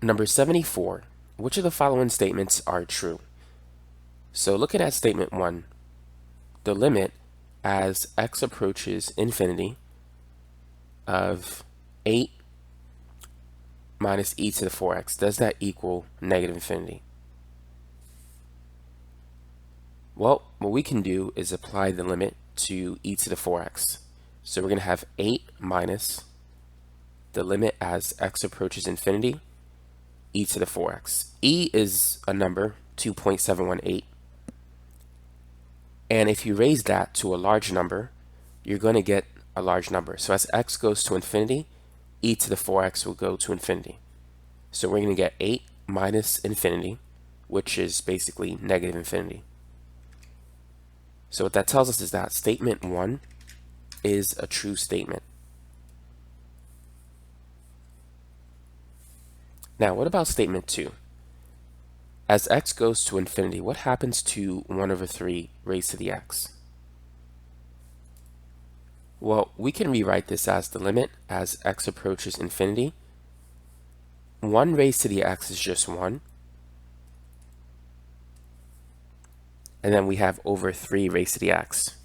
Number 74, which of the following statements are true? So looking at statement 1, the limit as x approaches infinity of 8 minus e to the 4x, does that equal negative infinity? Well, what we can do is apply the limit to e to the 4x. So we're going to have 8 minus the limit as x approaches infinity, e to the 4x. E is a number, 2.718. And if you raise that to a large number, you're going to get a large number. So as x goes to infinity, e to the 4x will go to infinity. So we're going to get 8 minus infinity, which is basically negative infinity. So what that tells us is that statement 1 is a true statement. Now, what about statement 2? As x goes to infinity, what happens to 1 over 3 raised to the x? Well, we can rewrite this as the limit as x approaches infinity. 1 raised to the x is just 1. And then we have over 3 raised to the x.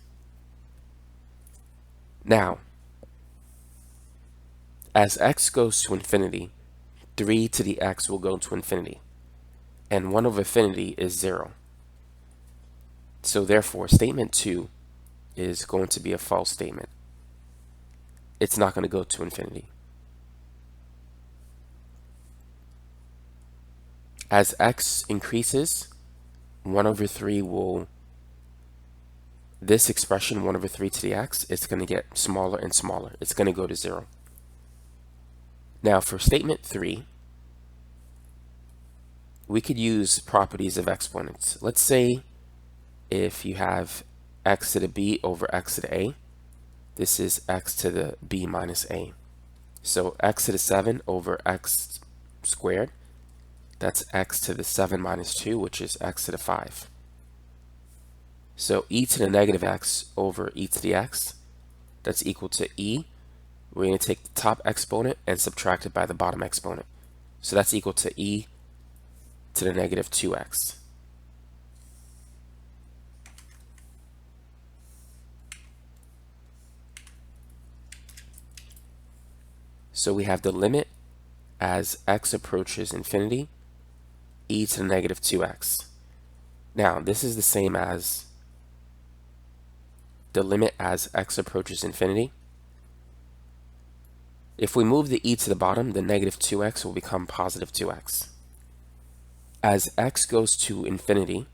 Now, as x goes to infinity, 3 to the x will go to infinity. And 1 over infinity is 0. So therefore, statement 2 is going to be a false statement. It's not going to go to infinity. As x increases, 1 over 3 will, this expression 1 over 3 to the x, it's going to get smaller and smaller. It's going to go to 0. Now for statement 3, we could use properties of exponents. Let's say if you have x to the b over x to the a, this is x to the b minus a. So x to the 7 over x squared, that's x to the 7 minus 2, which is x to the 5. So e to the negative x over e to the x, that's equal to e. We're going to take the top exponent and subtract it by the bottom exponent. So that's equal to e to the negative 2x. So we have the limit as x approaches infinity, e to the negative 2x. Now, this is the same as the limit as x approaches infinity. If we move the e to the bottom, the negative 2x will become positive 2x. As x goes to infinity,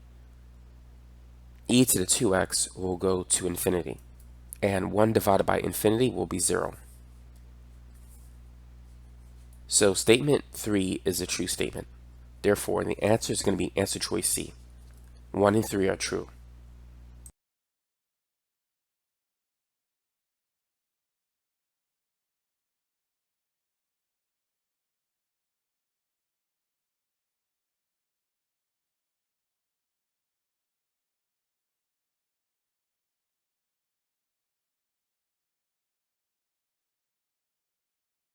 e to the 2x will go to infinity, and 1 divided by infinity will be 0. So statement 3 is a true statement. Therefore, the answer is going to be answer choice C. 1 and 3 are true.